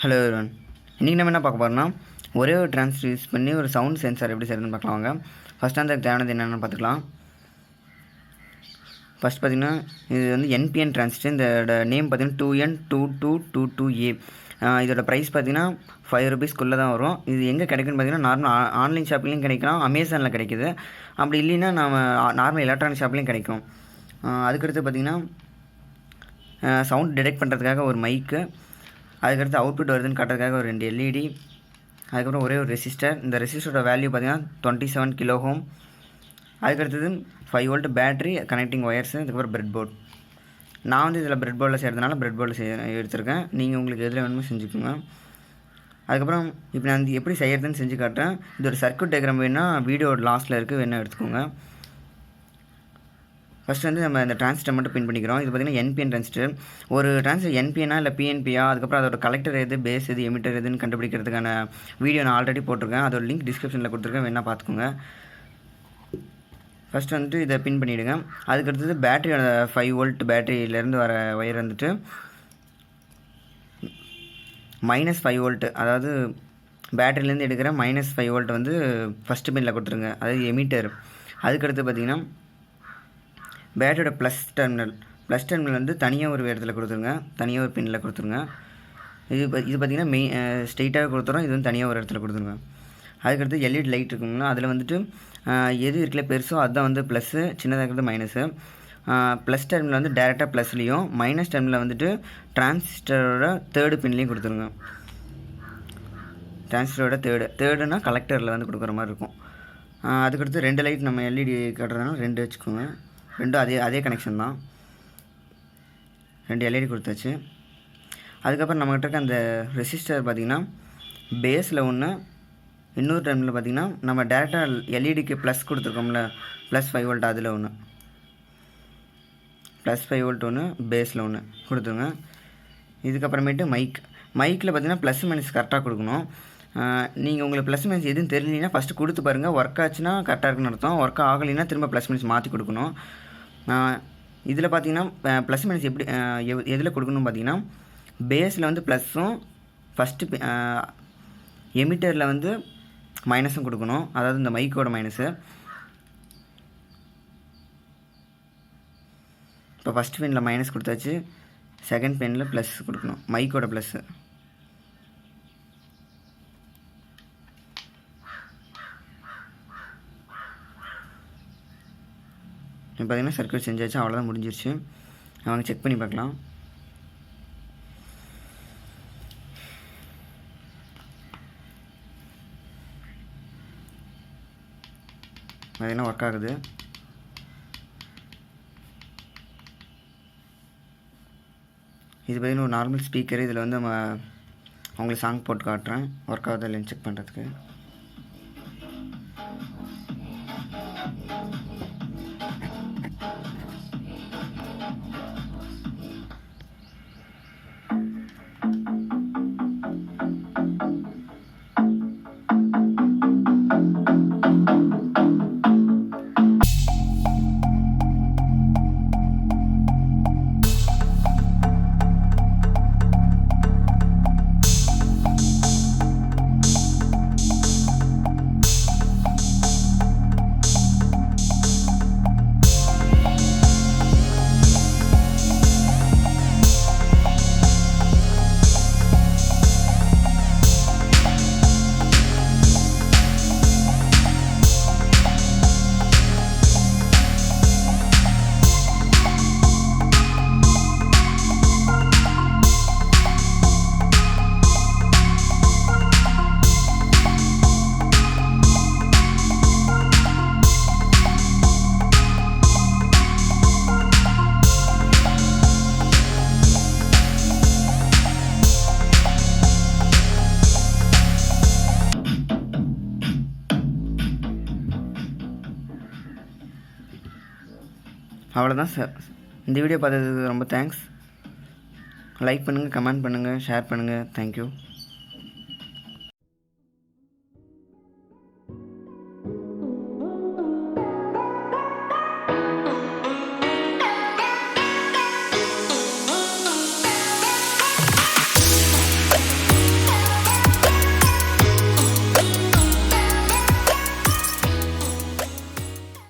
Hello everyone, இன்றைக்கி நம்ம என்ன பார்க்க போகிறோம்னா ஒரே ஒரு டிரான்சிஸ்டர் யூஸ் பண்ணி ஒரு சவுண்ட் சென்சார் எப்படி செய்யறதுன்னு பார்க்கலாம். வாங்க ஃபஸ்ட்டு அந்த தேவையானது என்னென்னு பார்த்துக்கலாம். ஃபஸ்ட் பார்த்திங்கன்னா இது வந்து என்பிஎன் டிரான்சிஸ்டர். இந்த நேம் பார்த்திங்கன்னா 2N2222A. இதோட ப்ரைஸ் பார்த்திங்கன்னா ₹5 தான் வரும். இது எங்கே கிடைக்குன்னு பார்த்திங்கன்னா நார்மல் ஆன்லைன் ஷாப்லேயும் கிடைக்கலாம், அமேசானில் கிடைக்குது. அப்படி இல்லைன்னா நம்ம நார்மல் எலக்ட்ரானிக் ஷாப்லேயும் கிடைக்கும். அதுக்கடுத்து பார்த்திங்கன்னா சவுண்ட் டிடெக்ட் பண்ணுறதுக்காக ஒரு மைக்கு, அதுக்கடுத்து அவுட்புட் வருதுன்னு காட்டுறதுக்காக ஒரு 2 LED, அதுக்கப்புறம் ஒரே ஒரு ரெசிஸ்டர். இந்த ரெசிஸ்டரோட வேல்யூ பார்த்திங்கன்னா 27 kilo ohm. அதுக்கடுத்தது 5 volt பேட்ரி, கனெக்டிங் ஒயர்ஸு, அதுக்கப்புறம் பிரெட் போர்ட். நான் வந்து இதில் பிரெட் போர்டில் செய்கிறதுனால பிரெட் போர்டில் எடுத்திருக்கேன். நீங்கள் உங்களுக்கு எதில் வேணுமோ செஞ்சுக்கோங்க. அதுக்கப்புறம் இப்போ நான் எப்படி செய்கிறதுன்னு செஞ்சு காட்டுறேன். இது ஒரு சர்க்யூட் டயக்ராம் வேணுன்னா வீடியோட லாஸ்ட்டில் இருக்குது, வேணால் எடுத்துக்கோங்க. ஃபஸ்ட்டு வந்து நம்ம இந்த டிரான்சிஸ்டர் மட்டும் பின் பண்ணிக்கிறோம். இது பார்த்திங்கன்னா என்பிஎன் டிரான்சிஸ்டர். ஒரு டிரான்சிஸ்டர் என்பிஎனா இல்லை பிஎன்பியா, அதுக்கப்புறம் அதோட கலெக்டர் எது, பேஸ் எது, எமிட்டர் எதுன்னு கண்டுபிடிக்கிறதுக்கான வீடியோ நான் ஆல்ரெடி போட்டிருக்கேன். அதோட லிங்க் டிஸ்கிரிப்ஷனில் கொடுத்துருக்கேன், வேணால் பார்த்துக்கோங்க. ஃபஸ்ட்டு வந்துட்டு இதை பின் பண்ணிவிடுங்க. அதுக்கடுத்தது பேட்டரியோட 5 volt பேட்டரியிலேருந்து வர ஒயர் வந்துட்டு -5 volt, அதாவது பேட்டரியிலேருந்து எடுக்கிற -5 volt வந்து ஃபஸ்ட்டு பின்னில் கொடுத்துருங்க, அதாவது எமிட்டர். அதுக்கடுத்து பார்த்திங்கன்னா பேட்டரியோட ப்ளஸ் டெர்மினல் வந்து தனியாக ஒரு இடத்துல கொடுத்துருங்க, தனியாக ஒரு பின்னில் கொடுத்துருங்க. இது பார்த்திங்கன்னா ஸ்ட்ரெயிட்டாக கொடுத்துறோம், இது வந்து தனியாக ஒரு இடத்துல கொடுத்துருங்க. அதுக்கடுத்து LED லைட் இருக்குங்களா, அதில் வந்துட்டு எது இருக்குல்ல பெருசோ அதுதான் வந்து ப்ளஸ்ஸு, சின்னதாக இருக்கிறது மைனஸு. ப்ளஸ் டெர்மினல் வந்து டேரெக்டாக ப்ளஸ்லேயும், மைனஸ் டெர்மினல் வந்துட்டு டிரான்சிஸ்டரோட தேர்டு பின்லேயும் கொடுத்துருங்க. டிரான்சிஸ்டரோட தேர்டுனா கலெக்டரில் வந்து கொடுக்குற மாதிரி இருக்கும். அதுக்கடுத்து 2 லைட் நம்ம LED கட்டுறதுனால 2 வச்சுக்கோங்க. ரெண்டும் அதே கனெக்ஷன் தான். 2 LED கொடுத்தாச்சு. அதுக்கப்புறம் நம்மகிட்ட இருக்க அந்த ரெசிஸ்டர் பார்த்திங்கன்னா பேஸில் ஒன்று, இன்னொரு டைமில் பார்த்திங்கன்னா நம்ம டேரெக்டாக எல்இடிக்கு ப்ளஸ் கொடுத்துருக்கோம்ல, +5 volt, அதில் ஒன்று +5 volt ஒன்று, பேஸில் ஒன்று கொடுத்துருங்க. இதுக்கப்புறமேட்டு மைக்கில் பார்த்திங்கன்னா ப்ளஸ் மைனஸ் கரெக்டாக கொடுக்கணும். நீங்கள் உங்களுக்கு ப்ளஸ் மைனஸ் எதுவும் தெரியலனா ஃபஸ்ட்டு கொடுத்து பாருங்கள். ஒர்க் ஆச்சுன்னா கரெக்டாக இருக்குன்னு அர்த்தம், ஒர்க் ஆகலைன்னா திரும்ப ப்ளஸ் மைனஸ் மாற்றி கொடுக்கணும். இதில் பார்த்திங்கன்னா ப்ளஸ் மைனஸ் எப்படி எதில் கொடுக்கணும் பார்த்திங்கன்னா பேஸில் வந்து ப்ளஸ்ஸும், ஃபஸ்ட்டு எமிட்டரில் வந்து மைனஸும் கொடுக்கணும், அதாவது இந்த மைக்கோட மைனஸு. இப்போ ஃபஸ்ட் பின்னில் மைனஸ் கொடுத்தாச்சு, செகண்ட் பின்னில் ப்ளஸ் கொடுக்கணும், மைக்கோட ப்ளஸ்ஸு. இப்போ பார்த்திங்கன்னா சர்க்யூட் செஞ்சாச்சு, அவ்வளோதான், முடிஞ்சிருச்சு. அவங்க செக் பண்ணி பார்க்கலாம். பார்த்திங்கன்னா ஒர்க் ஆகுது. இது பார்த்திங்கன்னா ஒரு நார்மல் ஸ்பீக்கர். இதில் வந்து நம்ம அவங்களுக்கு சாங் போட்டு காட்டுறேன், ஒர்க் ஆகுதா இல்லைன்னு செக் பண்ணுறதுக்கு. அவ்வளோதான் சார். இந்த வீடியோ பார்த்ததுக்கு ரொம்ப தேங்க்ஸ். லைக் பண்ணுங்கள், கமெண்ட் பண்ணுங்கள், ஷேர் பண்ணுங்கள். தேங்க்யூ.